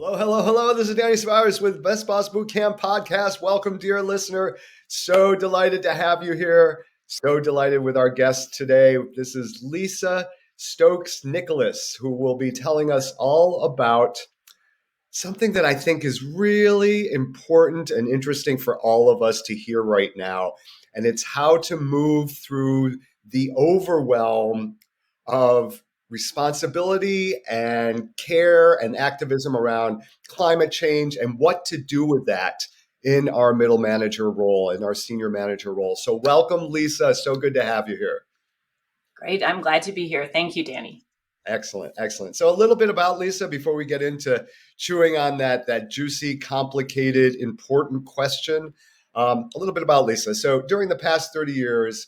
Hello, hello, hello. This is Danny Spires with Best Boss Bootcamp Podcast. Welcome, dear listener. So delighted to have you here. So delighted with our guest today. This is Lisa Stokes Nicholas, who will be telling us all about something that I think is really important and interesting for all of us to hear right now. And it's how to move through the overwhelm of responsibility and care and activism around climate change and what to do with that in our middle manager role, in our senior manager role. So welcome, Lisa. So good to have you here. Great. I'm glad to be here. Thank you, Danny. Excellent, excellent. So a little bit about Lisa before we get into chewing on that juicy, complicated, important question. A little bit about Lisa. So during the past 30 years,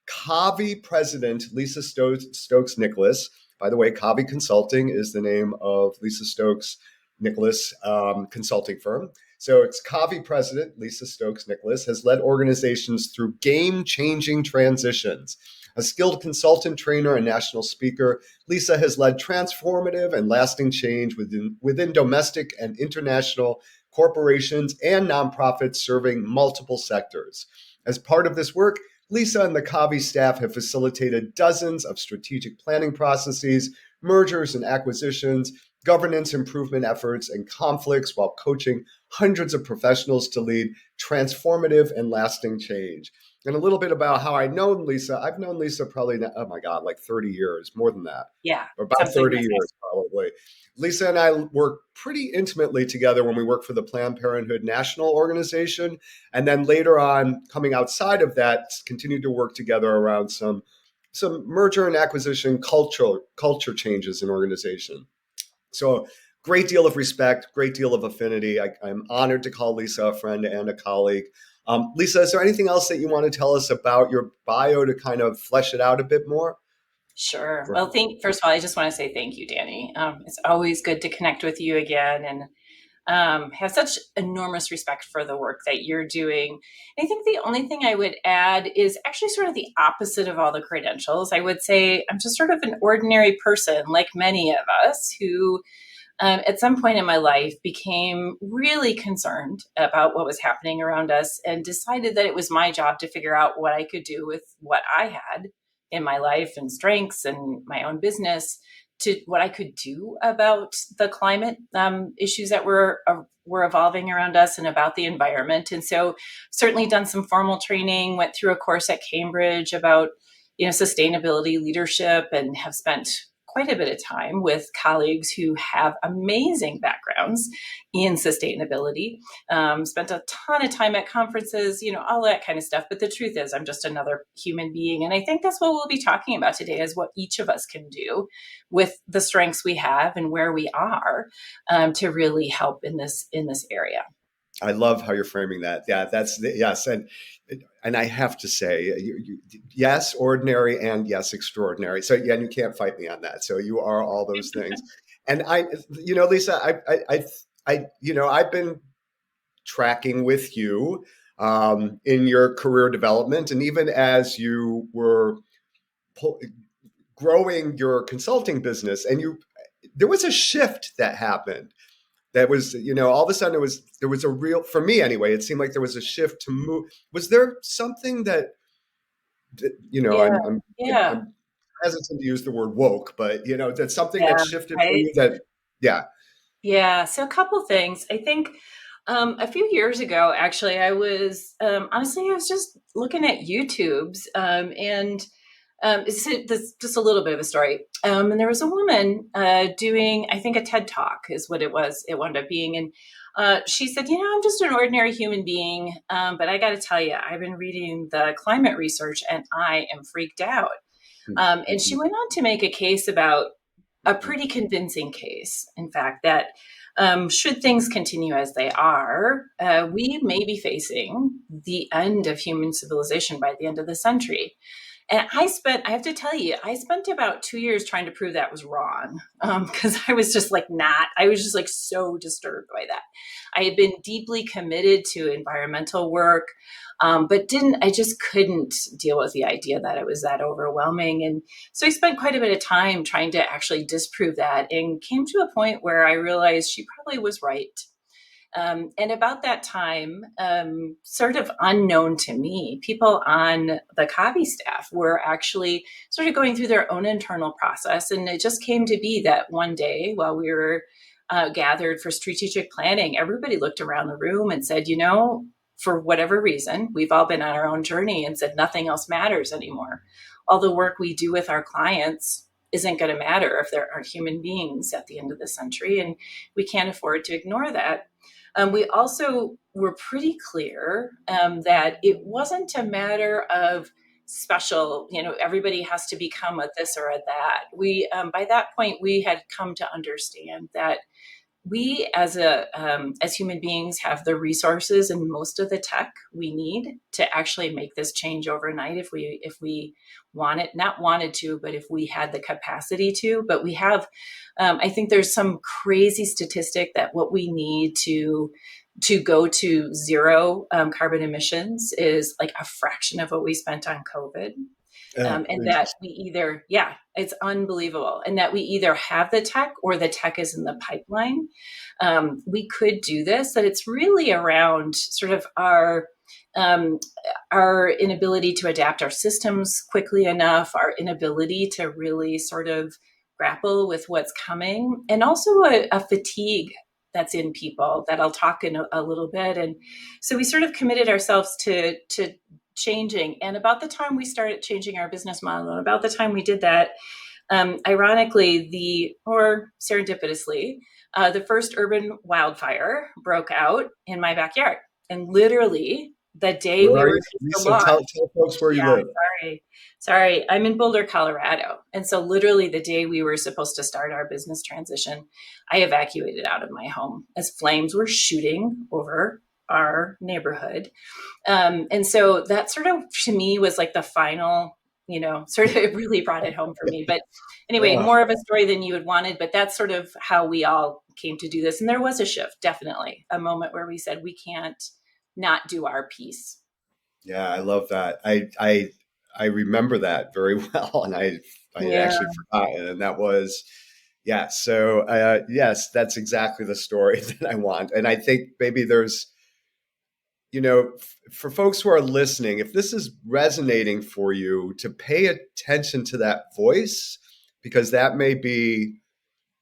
Kavi president Lisa Stokes Nicholas, by the way, Kavi Consulting is the name of Lisa Stokes Nicholas consulting firm. So it's Kavi president Lisa Stokes Nicholas has led organizations through game-changing transitions. A skilled consultant, trainer, and national speaker, Lisa has led transformative and lasting change within domestic and international corporations and nonprofits serving multiple sectors. As part of this work, Lisa and the Kavi staff have facilitated dozens of strategic planning processes, mergers and acquisitions, governance improvement efforts, and conflicts while coaching hundreds of professionals to lead transformative and lasting change. And a little bit about how I've known Lisa. I've known Lisa probably, like 30 years, more than that. Yeah. About 30 years, probably. Lisa and I work pretty intimately together when we work for the Planned Parenthood National Organization. And then later on, coming outside of that, continued to work together around some merger and acquisition culture changes in organization. So great deal of respect, great deal of affinity. I'm honored to call Lisa a friend and a colleague. Lisa, is there anything else that you want to tell us about your bio to kind of flesh it out a bit more? Sure. Well, first of all, I just want to say thank you, Danny. It's always good to connect with you again and have such enormous respect for the work that you're doing. I think the only thing I would add is actually sort of the opposite of all the credentials. I would say I'm just sort of an ordinary person, like many of us, who at some point in my life became really concerned about what was happening around us and decided that it was my job to figure out what I could do with what I had in my life and strengths and my own business to what I could do about the climate issues that were evolving around us and about the environment. And so certainly done some formal training, went through a course at Cambridge about, sustainability leadership, and have spent quite a bit of time with colleagues who have amazing backgrounds in sustainability, spent a ton of time at conferences, all that kind of stuff. But the truth is, I'm just another human being. And I think that's what we'll be talking about today, is what each of us can do with the strengths we have and where we are to really help in this area. I love how you're framing that. Yeah, yes. And I have to say, yes, ordinary, and yes, extraordinary. So yeah, and you can't fight me on that. So you are all those things. And Lisa, I've been tracking with you in your career development, and even as you were growing your consulting business, and there was a shift that happened. That was, all of a sudden there was a real, for me anyway, it seemed like there was a shift to move. Was there something that I'm hesitant to use the word woke, but that's something that shifted for you Yeah. So a couple things. I think a few years ago, actually, I was just looking at YouTube's and it's just a little bit of a story. And there was a woman doing, I think, a TED Talk is what it was. It wound up being. And she said, I'm just an ordinary human being. But I got to tell you, I've been reading the climate research and I am freaked out. And she went on to make a case about a pretty convincing case, in fact, that should things continue as they are, we may be facing the end of human civilization by the end of the century. And I have to tell you, I spent about 2 years trying to prove that was wrong because I was just so disturbed by that. I had been deeply committed to environmental work. but I just couldn't deal with the idea that it was that overwhelming. And so I spent quite a bit of time trying to actually disprove that, and came to a point where I realized she probably was right. And about that time, sort of unknown to me, people on the Kavi staff were actually sort of going through their own internal process. And it just came to be that one day while we were gathered for strategic planning, everybody looked around the room and said, for whatever reason, we've all been on our own journey, and said nothing else matters anymore. All the work we do with our clients isn't going to matter if there aren't human beings at the end of the century, and we can't afford to ignore that. We also were pretty clear that it wasn't a matter of special, everybody has to become a this or a that. We, by that point, we had come to understand that we as human beings have the resources and most of the tech we need to actually make this change overnight if we not wanted to, but if we had the capacity to. But we have, I think there's some crazy statistic that what we need to go to zero carbon emissions is like a fraction of what we spent on COVID. And that we either, it's unbelievable. And that we either have the tech or the tech is in the pipeline. We could do this, that it's really around sort of our inability to adapt our systems quickly enough, our inability to really sort of grapple with what's coming, and also a fatigue that's in people that I'll talk in a little bit. And so we sort of committed ourselves to changing. And about the time we started changing our business model, and about the time we did that, ironically, or serendipitously, the first urban wildfire broke out in my backyard. And literally the day Where we are were you, to Lisa? launch. Tell folks where you live. Sorry. I'm in Boulder, Colorado. And so literally the day we were supposed to start our business transition, I evacuated out of my home as flames were shooting over our neighborhood. And so that sort of, to me, was like the final, sort of, it really brought it home for me. But anyway, more of a story than you had wanted, but that's sort of how we all came to do this. And there was a shift, definitely a moment where we said, we can't not do our piece. Yeah, I love that. I remember that very well, and I had actually forgotten, and that was So yes, that's exactly the story that I want, and I think maybe there's, for folks who are listening, if this is resonating for you, to pay attention to that voice, because that may be,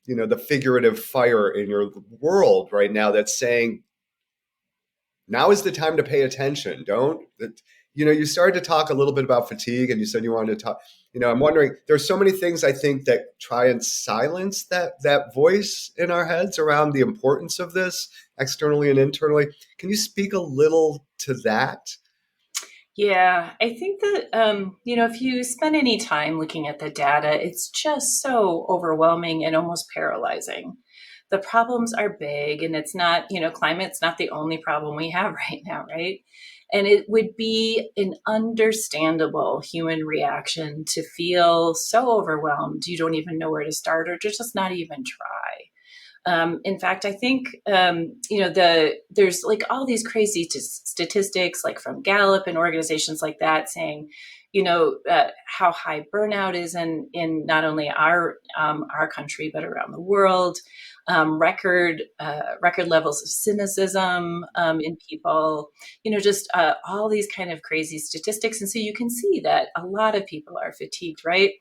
the figurative fire in your world right now that's saying, now is the time to pay attention. You started to talk a little bit about fatigue, and you said you wanted to talk, I'm wondering, there's so many things I think that try and silence that voice in our heads around the importance of this externally and internally. Can you speak a little to that? Yeah, I think that, if you spend any time looking at the data, it's just so overwhelming and almost paralyzing. The problems are big, and it's not, climate's not the only problem we have right now, right? And it would be an understandable human reaction to feel so overwhelmed you don't even know where to start, or to just not even try. In fact, I think, there's like all these crazy statistics, like from Gallup and organizations like that, saying, how high burnout is in not only our country, but around the world. Record levels of cynicism in people, just all these kind of crazy statistics. And so you can see that a lot of people are fatigued, right?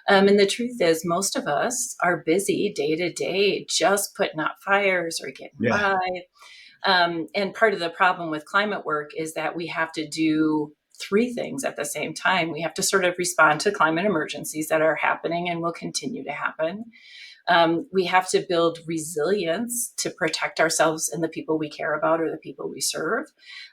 And the truth is, most of us are busy day to day, just putting out fires or getting by. And part of the problem with climate work is that we have to do three things at the same time. We have to sort of respond to climate emergencies that are happening and will continue to happen. We have to build resilience to protect ourselves and the people we care about or the people we serve,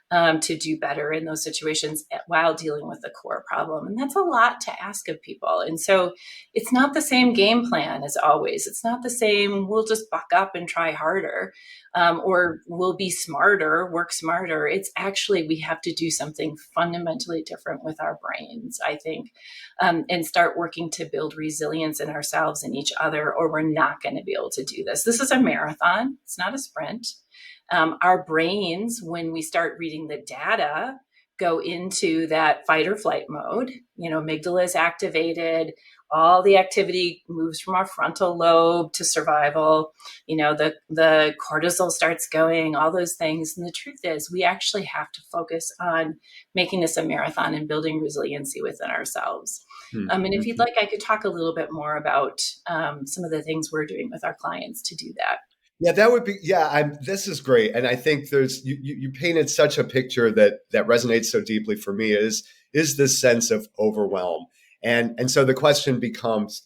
to do better in those situations while dealing with the core problem. And that's a lot to ask of people. And so it's not the same game plan as always. It's not the same, we'll just buck up and try harder, or we'll be smarter, work smarter. It's actually, we have to do something fundamentally different with our brains, I think, and start working to build resilience in ourselves and each other, or we're not going to be able to do this. This is a marathon. It's not a sprint. Our brains, when we start reading the data, go into that fight or flight mode. Amygdala is activated. All the activity moves from our frontal lobe to survival. The cortisol starts going, all those things. And the truth is, we actually have to focus on making this a marathon and building resiliency within ourselves. And if you'd like, I could talk a little bit more about some of the things we're doing with our clients to do that. Yeah, that would be. Yeah, this is great, and I think there's you painted such a picture that resonates so deeply for me. Is this sense of overwhelm, and so the question becomes,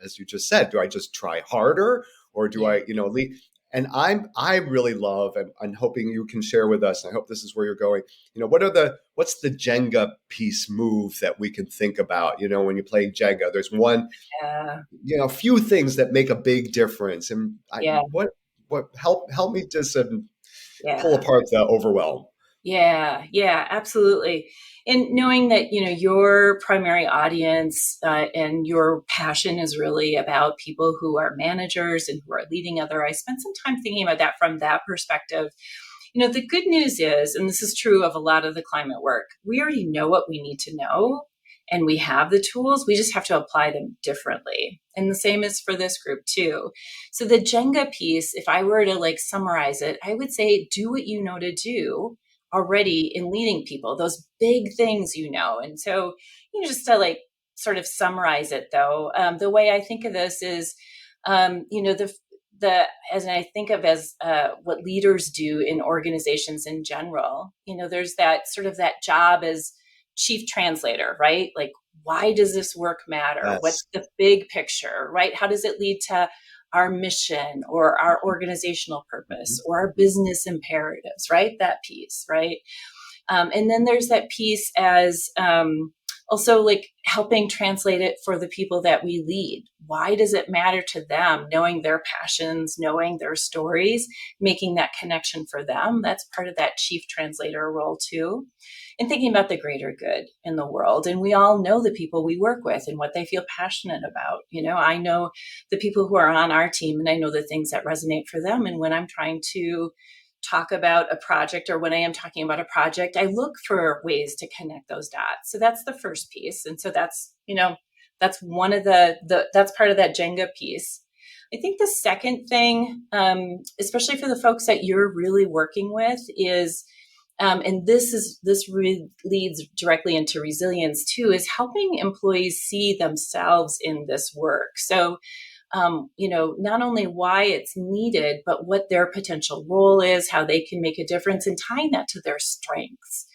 as you just said, do I just try harder, or do I lead? And I really love, and I'm hoping you can share with us. And I hope this is where you're going. What's the Jenga piece move that we can think about? When you play Jenga, there's one. Yeah. A few things that make a big difference, and what help me just pull apart the overwhelm. Yeah, absolutely. And knowing that, your primary audience and your passion is really about people who are managers and who are leading other. I spent some time thinking about that from that perspective. The good news is, and this is true of a lot of the climate work, we already know what we need to know and we have the tools. We just have to apply them differently. And the same is for this group too. So the Jenga piece, if I were to summarize it, I would say do what you know to do already in leading people, those big things. And so just to sort of summarize it though, the way I think of this is as I think of as what leaders do in organizations in general, there's that sort of that job as chief translator, right? Why does this work matter? Yes. What's the big picture, right? How does it lead to our mission or our organizational purpose or our business imperatives, right? That piece, right? And then there's that piece as also helping translate it for the people that we lead. Why does it matter to them? Knowing their passions, knowing their stories, making that connection for them. That's part of that chief translator role too. And thinking about the greater good in the world. And we all know the people we work with and what they feel passionate about. I know the people who are on our team and I know the things that resonate for them. And when I'm trying to talk about a project or when I am talking about a project, I look for ways to connect those dots. So that's the first piece. And so that's, that's one of that's part of that Jenga piece. I think the second thing, especially for the folks that you're really working with is, and this leads directly into resilience too, is helping employees see themselves in this work. So, not only why it's needed, but what their potential role is, how they can make a difference, and tying that to their strengths.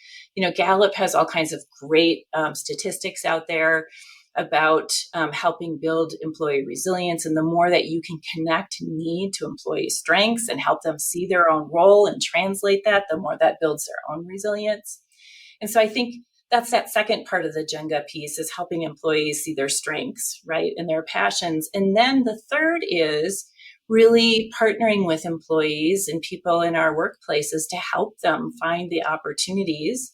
Gallup has all kinds of great statistics out there about helping build employee resilience. And the more that you can connect need to employee strengths and help them see their own role and translate that, the more that builds their own resilience. And so I think that's that second part of the Jenga piece, is helping employees see their strengths, right, and their passions. And then the third is really partnering with employees and people in our workplaces to help them find the opportunities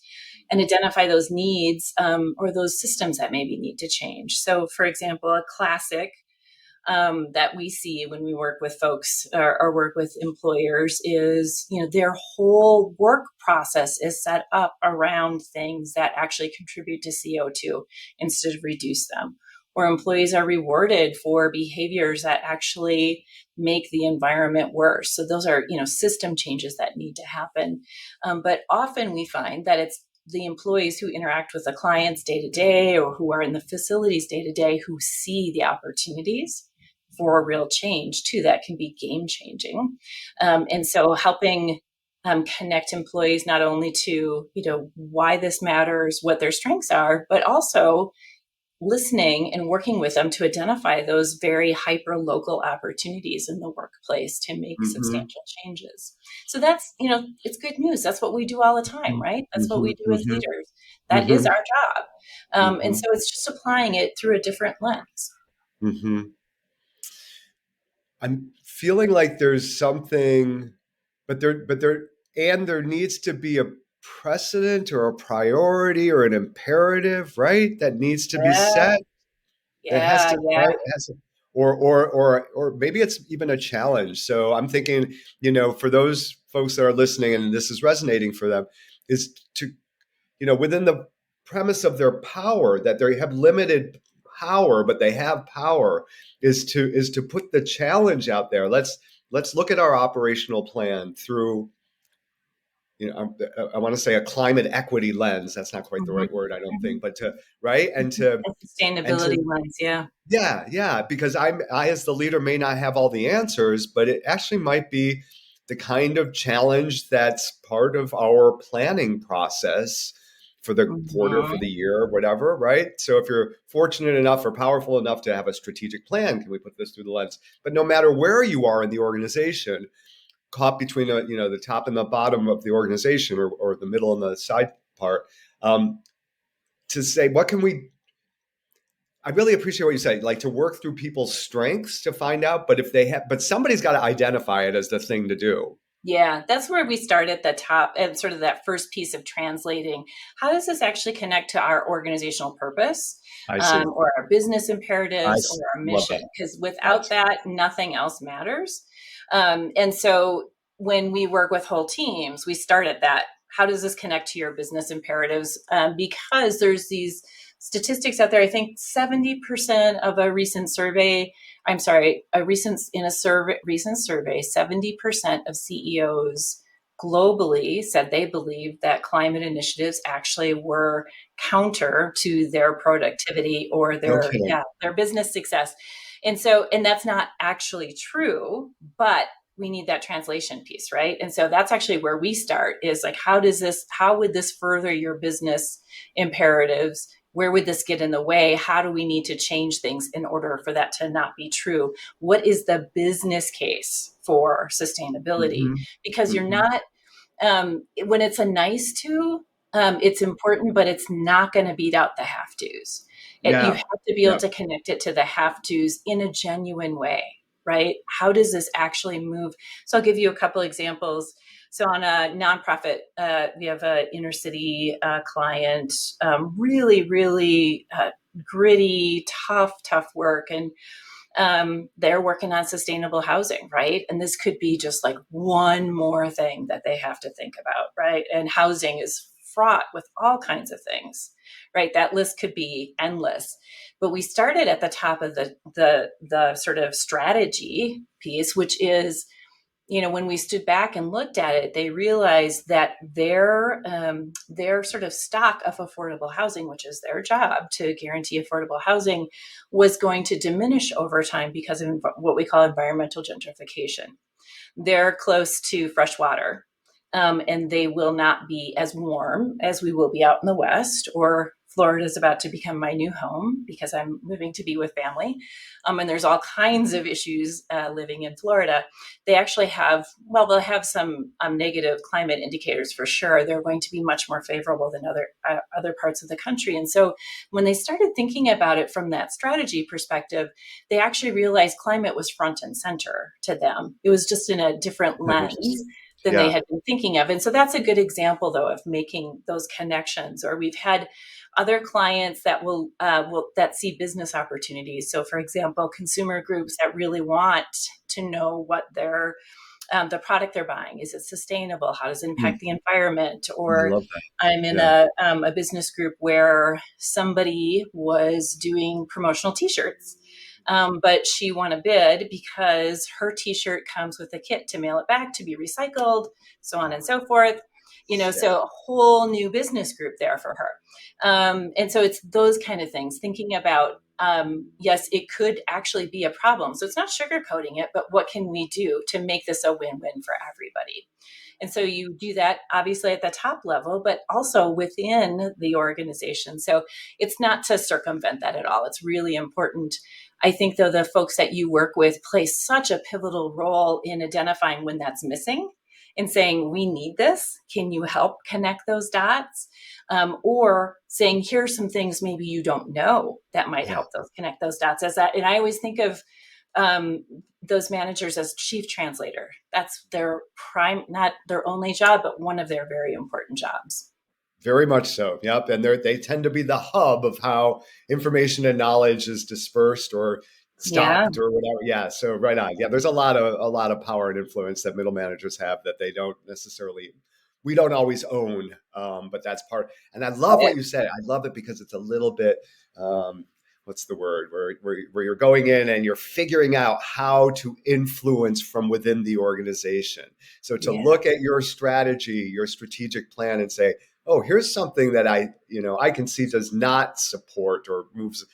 and identify those needs or those systems that maybe need to change. So, for example, a classic that we see when we work with folks or work with employers is, their whole work process is set up around things that actually contribute to CO2 instead of reduce them. Or employees are rewarded for behaviors that actually make the environment worse. So those are, system changes that need to happen. But often we find that it's the employees who interact with the clients day to day or who are in the facilities day to day who see the opportunities for a real change too that can be game changing. And so helping connect employees not only to, why this matters, what their strengths are, but also listening and working with them to identify those very hyper local opportunities in the workplace to make substantial changes. So that's, it's good news. That's what we do all the time, right? That's what we do as leaders. That is our job. And so it's just applying it through a different lens. I'm feeling like there's something, but there needs to be a precedent or a priority or an imperative, right? That needs to be set. That has to, right? It has to, or maybe it's even a challenge. So I'm thinking, for those folks that are listening and this is resonating for them, is to within the premise of their power, that they have limited power, but they have power, is to put the challenge out there. Let's look at our operational plan through, I want to say a climate equity lens. That's not quite the Mhm. right word, I don't Mhm. think, but right, and to A and sustainability to lens, yeah. yeah, because I as the leader may not have all the answers, but it actually might be the kind of challenge that's part of our planning process for the quarter, for Mhm. the year, whatever, right? So if you're fortunate enough or powerful enough to have a strategic plan, can we put this through the lens? But no matter where you are in the organization, caught between the top and the bottom of the organization, or the middle and the side part, um, to say what can we I really appreciate what you said, like to work through people's strengths to find out, but if they have, but somebody's got to identify it as the thing to do. Yeah, that's where we start at the top and sort of that first piece of translating. How does this actually connect to our organizational purpose, I see. or our business I imperatives or see. our Love mission? that. Because Right. without that, nothing else matters. And so when we work with whole teams, we start at that. How does this connect to your business imperatives? Because there's these statistics out there. I think 70% of a recent survey I'm sorry, recent survey, 70% of CEOs globally said they believe that climate initiatives actually were counter to their productivity or No their kidding. their business success. And that's not actually true, but we need that translation piece, right? And so that's actually where we start is like how would this further your business imperatives? Where would this get in the way? How do we need to change things in order for that to not be true? What is the business case for sustainability? Hmm. Because you're Hmm. not, when it's a nice to, it's important, but it's not going to beat out the have tos. You Yeah. have to be able Yeah. to connect it to the have tos in a genuine way, right? How does this actually move? So I'll give you a couple examples. So on a nonprofit, we have an inner city client, really, really gritty, tough work. And they're working on sustainable housing, right? And this could be just like one more thing that they have to think about, right? And housing is fraught with all kinds of things, right? That list could be endless. But we started at the top of the sort of strategy piece, which is, when we stood back and looked at it, they realized that their sort of stock of affordable housing, which is their job to guarantee affordable housing, was going to diminish over time because of what we call environmental gentrification. They're close to fresh water, and they will not be as warm as we will be out in the West, or Florida is about to become my new home because I'm moving to be with family. And there's all kinds of issues living in Florida. They actually they'll have some negative climate indicators for sure. They're going to be much more favorable than other parts of the country. And so when they started thinking about it from that strategy perspective, they actually realized climate was front and center to them. It was just in a different lens Interesting. than they Yeah. had been thinking of. And so that's a good example, though, of making those connections. Or we've had other clients that will that see business opportunities. So, for example, consumer groups that really want to know what the product they're buying, is it sustainable? How does it Hmm. impact the environment? I Or love that. I'm in Yeah. a business group where somebody was doing promotional T-shirts, but she won a bid because her T-shirt comes with a kit to mail it back to be recycled, so on and so forth. Yeah. So a whole new business group there for her. And so it's those kind of things, thinking about, yes, it could actually be a problem. So it's not sugarcoating it, but what can we do to make this a win-win for everybody? And so you do that obviously at the top level, but also within the organization. So it's not to circumvent that at all. It's really important. I think, though, the folks that you work with play such a pivotal role in identifying when that's missing and saying, we need this. Can you help connect those dots? Or saying, here's some things maybe you don't know that might Yeah. help those connect those dots. As that, and I always think of those managers as chief translator. That's their not their only job, but one of their very important jobs. Very much so. Yep. And they tend to be the hub of how information and knowledge is dispersed or Yeah. stopped or whatever. Yeah. So right on. Yeah. There's a lot of power and influence that middle managers have that they don't necessarily we don't always own, but that's part. And I love what you said. I love it because it's a little bit, what's the word, where you're going in and you're figuring out how to influence from within the organization. So to look at your strategy, your strategic plan, and say, oh, here's something that I can see does not support or moves,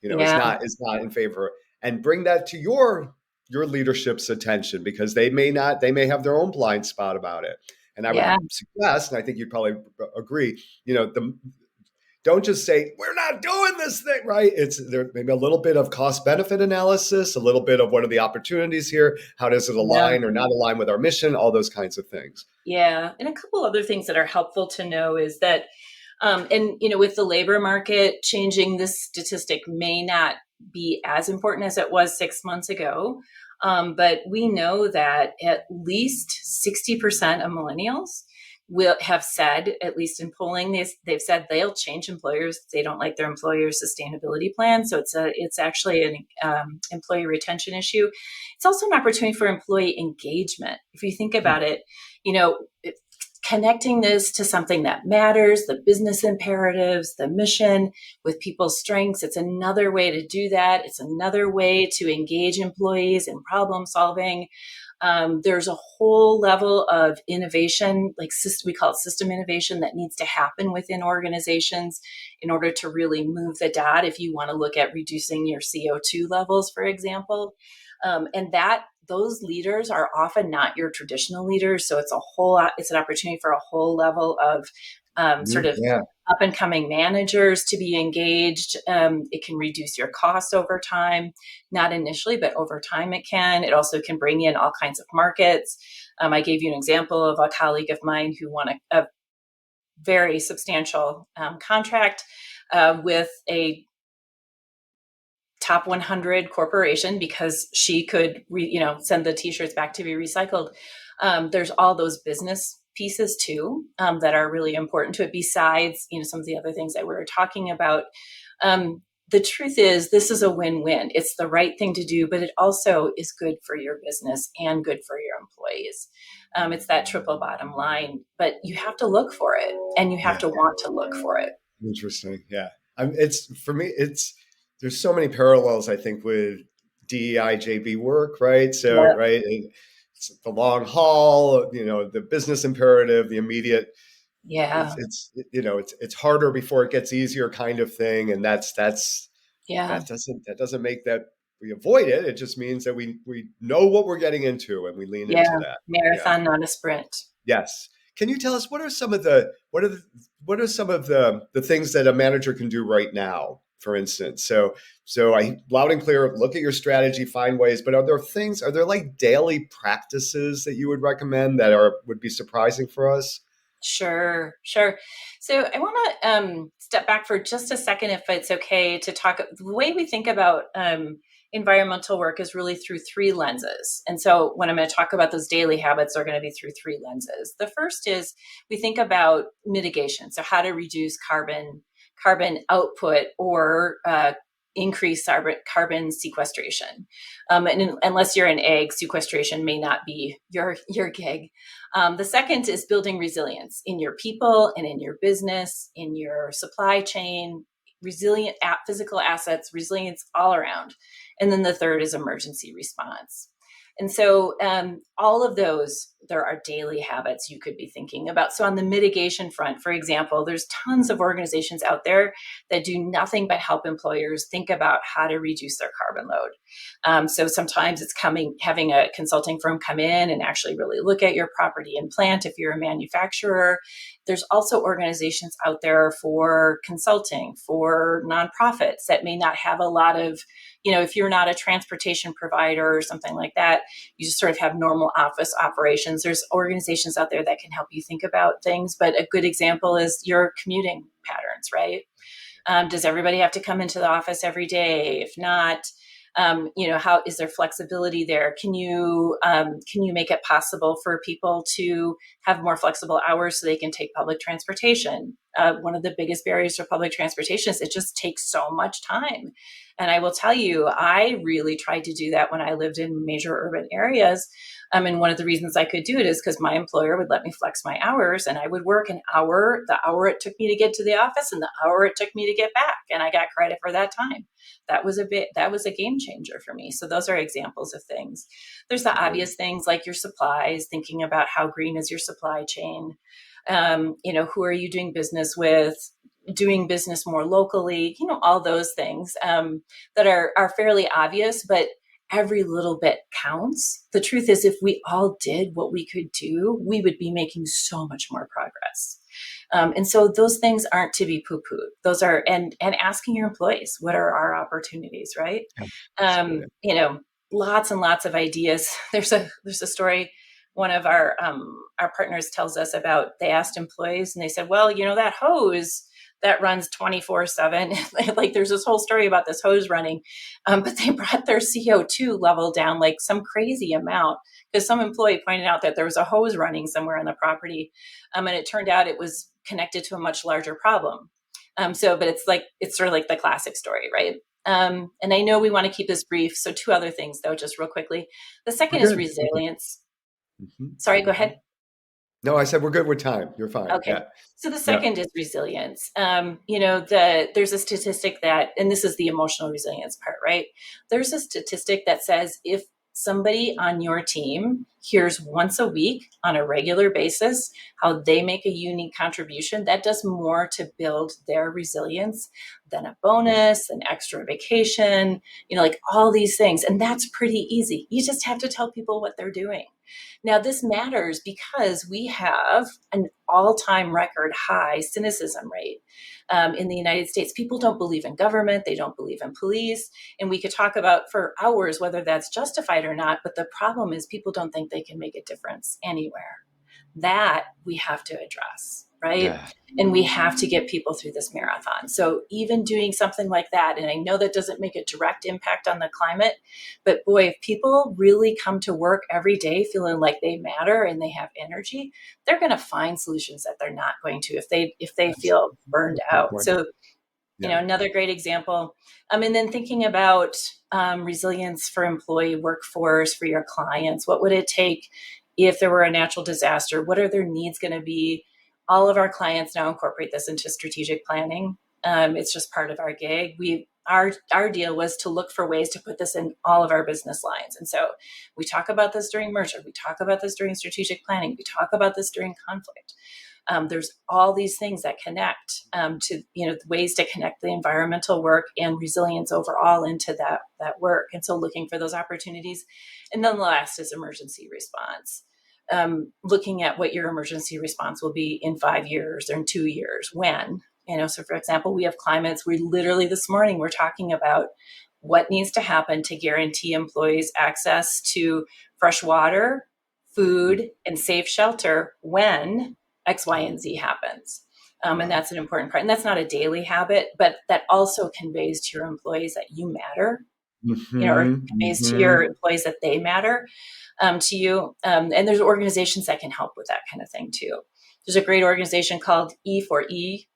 is not in favor, and bring that to your leadership's attention, because they may have their own blind spot about it. And I would suggest, and I think you'd probably agree, don't just say, we're not doing this thing, right? It's there maybe a little bit of cost benefit analysis, a little bit of what are the opportunities here? How does it align or not align with our mission? All those kinds of things. Yeah. And a couple other things that are helpful to know is that, with the labor market changing, this statistic may not be as important as it was 6 months ago. But we know that at least 60% of millennials will have said, at least in polling, they've said they'll change employers if they don't like their employer's sustainability plan. So it's actually an employee retention issue. It's also an opportunity for employee engagement. If you think about it, connecting this to something that matters, the business imperatives, the mission with people's strengths. It's another way to do that. It's another way to engage employees in problem solving. There's a whole level of innovation, like we call it system innovation, that needs to happen within organizations in order to really move the dot. If you want to look at reducing your CO2 levels, for example, those leaders are often not your traditional leaders. So it's an opportunity for a whole level of up and coming managers to be engaged. It can reduce your costs over time, not initially, but over time it can. It also can bring in all kinds of markets. I gave you an example of a colleague of mine who won a very substantial contract with a top 100 corporation because she could, send the t-shirts back to be recycled. There's all those business pieces too that are really important to it. Besides, some of the other things that we were talking about. The truth is, this is a win-win. It's the right thing to do, but it also is good for your business and good for your employees. It's that triple bottom line, but you have to look for it, and you have to want to look for it. Interesting. Yeah. There's so many parallels, I think, with DEI JB work, right? So, right. It's the long haul, the business imperative, the immediate. Yeah. It's harder before it gets easier kind of thing. And that doesn't make that we avoid it. It just means that we know what we're getting into and we lean into that. Marathon, not a sprint. Yes. Can you tell us what are some of the things that a manager can do right now, for instance? So I loud and clear, look at your strategy, find ways, but are there like daily practices that you would recommend that would be surprising for us? Sure. So I want to step back for just a second, if it's okay, to talk. The way we think about environmental work is really through three lenses. And so when I'm going to talk about those daily habits, they're going to be through three lenses. The first is we think about mitigation. So how to reduce carbon output or increase carbon sequestration. And unless you're in ag, sequestration may not be your gig. The second is building resilience in your people and in your business, in your supply chain, resilient physical assets, resilience all around. And then the third is emergency response. And so all of those, there are daily habits you could be thinking about. So on the mitigation front, for example, there's tons of organizations out there that do nothing but help employers think about how to reduce their carbon load. So sometimes it's having a consulting firm come in and actually really look at your property and plant if you're a manufacturer. There's also organizations out there for consulting, for nonprofits that may not have a lot of, if you're not a transportation provider or something like that, you just sort of have normal office operations. There's organizations out there that can help you think about things. But a good example is your commuting patterns, right? Does everybody have to come into the office every day? If not, How is there flexibility there? Can you make it possible for people to have more flexible hours so they can take public transportation? One of the biggest barriers to public transportation is it just takes so much time. And I will tell you, I really tried to do that when I lived in major urban areas. And one of the reasons I could do it is because my employer would let me flex my hours, and I would work an hour, the hour it took me to get to the office and the hour it took me to get back. And I got credit for that time. That was a game changer for me. So those are examples of things. There's the obvious things like your supplies, thinking about how green is your supply chain. Who are you doing business with? Doing business more locally, all those things that are fairly obvious, but every little bit counts. The truth is, if we all did what we could do, we would be making so much more progress. And so those things aren't to be poo-pooed. Those are, and asking your employees, what are our opportunities, right? Lots and lots of ideas. There's a story one of our partners tells us about. They asked employees and they said, well, that hose that runs 24/7. Like there's this whole story about this hose running, but they brought their CO2 level down like some crazy amount because some employee pointed out that there was a hose running somewhere on the property. And it turned out it was connected to a much larger problem. But it's sort of like the classic story, right? And I know we want to keep this brief. So 2 other things though, just real quickly. The second is resilience. Sorry, go ahead. No, I said we're good with time. You're fine. Okay. Yeah. So the second is resilience. There's a statistic that, and this is the emotional resilience part, right? There's a statistic that says if somebody on your team hears once a week on a regular basis how they make a unique contribution, that does more to build their resilience than a bonus, an extra vacation, like all these things. And that's pretty easy. You just have to tell people what they're doing. Now, this matters because we have an all-time record high cynicism rate in the United States. People don't believe in government. They don't believe in police. And we could talk about for hours whether that's justified or not. But the problem is people don't think they can make a difference anywhere. That we have to address, right? Yeah. And we have to get people through this marathon. So even doing something like that, and I know that doesn't make a direct impact on the climate, but boy, if people really come to work every day feeling like they matter and they have energy, they're going to find solutions that they're not going to if they feel burned out. So, another great example. And then thinking about resilience for employee workforce, for your clients, what would it take if there were a natural disaster? What are their needs going to be? All of our clients now incorporate this into strategic planning. It's just part of our gig. Our deal was to look for ways to put this in all of our business lines. And so we talk about this during merger. We talk about this during strategic planning. We talk about this during conflict. There's all these things that connect to, ways to connect the environmental work and resilience overall into that work. And so looking for those opportunities. And then the last is emergency response. Looking at what your emergency response will be in 5 years or in 2 years, when, so for example, we have climates. We literally this morning, we're talking about what needs to happen to guarantee employees access to fresh water, food, and safe shelter when X, Y, and Z happens. And that's an important part. And that's not a daily habit, but that also conveys to your employees that you matter, or conveys to your employees that they matter to you. And there's organizations that can help with that kind of thing too. There's a great organization called Ep30.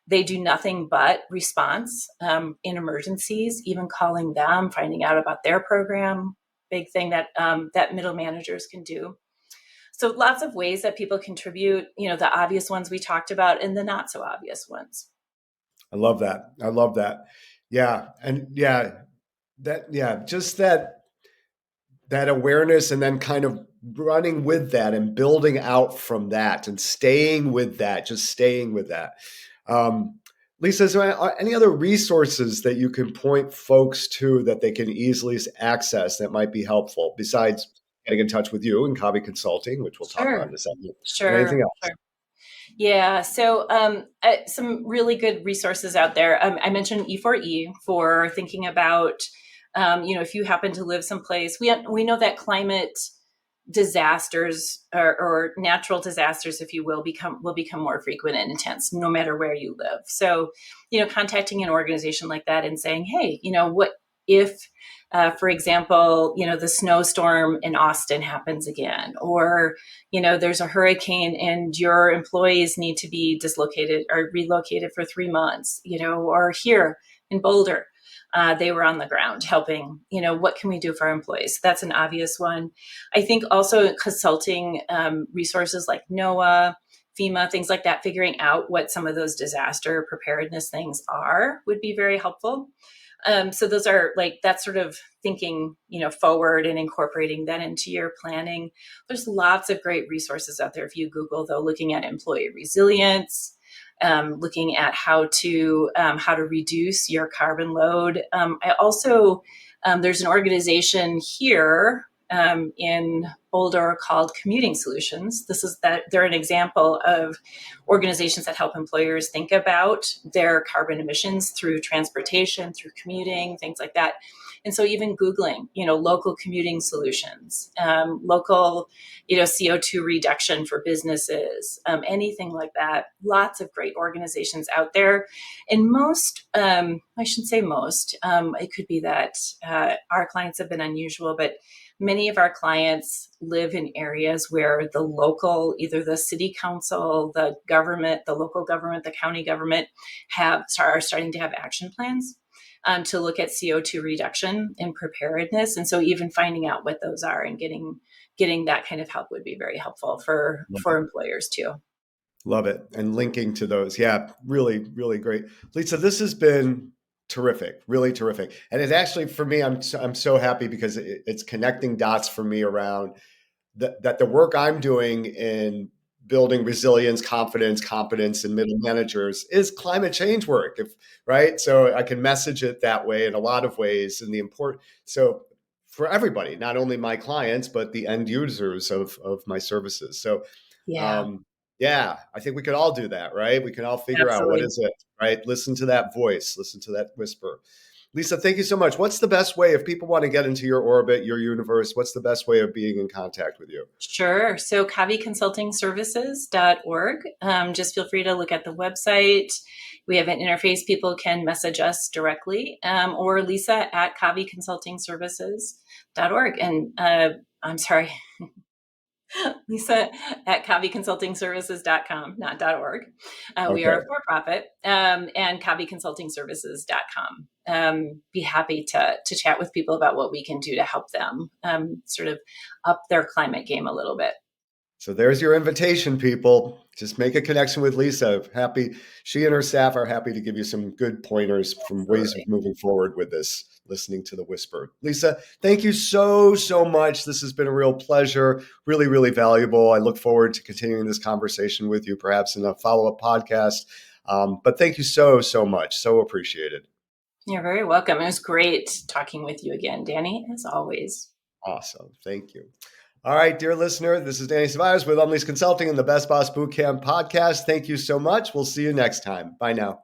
They do nothing but response in emergencies, even calling them, finding out about their program, big thing that middle managers can do. So lots of ways that people contribute, the obvious ones we talked about and the not so obvious ones. I love that. Yeah. And just that awareness and then kind of running with that and building out from that and staying with that. Lisa, is there any other resources that you can point folks to that they can easily access that might be helpful besides getting in touch with you and Kavi Consulting, which we'll talk about in a second? Sure. Anything else? Sure. Yeah. So some really good resources out there. I mentioned E4E for thinking about, if you happen to live someplace, we know that climate disasters or natural disasters, if you will become more frequent and intense no matter where you live. So, contacting an organization like that and saying, hey, if, for example, the snowstorm in Austin happens again, or, there's a hurricane and your employees need to be dislocated or relocated for 3 months, or here in Boulder, they were on the ground helping, what can we do for our employees? That's an obvious one. I think also consulting resources like NOAA, FEMA, things like that, figuring out what some of those disaster preparedness things are would be very helpful. So those are that sort of thinking, forward and incorporating that into your planning. There's lots of great resources out there. If you Google, though, looking at employee resilience, looking at how to reduce your carbon load. I also there's an organization here in Boulder called Commuting Solutions. They're an example of organizations that help employers think about their carbon emissions through transportation, through commuting, things like that. And so even Googling, local commuting solutions, local, CO2 reduction for businesses, anything like that. Lots of great organizations out there. And most, I shouldn't say most, it could be that our clients have been unusual, but many of our clients live in areas where the local, either the city council, the government, the local government, the county government are starting to have action plans to look at CO2 reduction and preparedness. And so even finding out what those are and getting that kind of help would be very helpful for employers too. Love it. And linking to those. Yeah, really, really great. Lisa, this has been terrific, really terrific. And it's actually, for me, I'm so happy because it's connecting dots for me around that the work I'm doing in building resilience, confidence, competence in middle managers is climate change work, right? So I can message it that way in a lot of ways. And so for everybody, not only my clients, but the end users of my services. So, Yeah. Yeah, I think we could all do that, right? We can all figure out what Absolutely. is it, right? Listen to that voice, listen to that whisper. Lisa, thank you so much. What's the best way, if people want to get into your orbit, your universe, what's the best way of being in contact with you? Sure. So Kavi Consulting Services.org. Just feel free to look at the website. We have an interface. People can message us directly, or Lisa at Kavi Consulting Services.org. And I'm sorry, Lisa at kaviconsultingservices.com, not .org. We are Okay. a for-profit, and kaviconsultingservices.com. Be happy to chat with people about what we can do to help them sort of up their climate game a little bit. So there's your invitation, people. Just make a connection with Lisa. She and her staff are happy to give you some good pointers from ways of Absolutely. moving forward with this, listening to the whisper. Lisa, thank you so, so much. This has been a real pleasure, really, really valuable. I look forward to continuing this conversation with you, perhaps in a follow-up podcast. But thank you so, so much. So appreciated. You're very welcome. It was great talking with you again, Danny, as always. Awesome. Thank you. All right, dear listener, this is Danny Cevallos with Unleashed Consulting and the Best Boss Bootcamp podcast. Thank you so much. We'll see you next time. Bye now.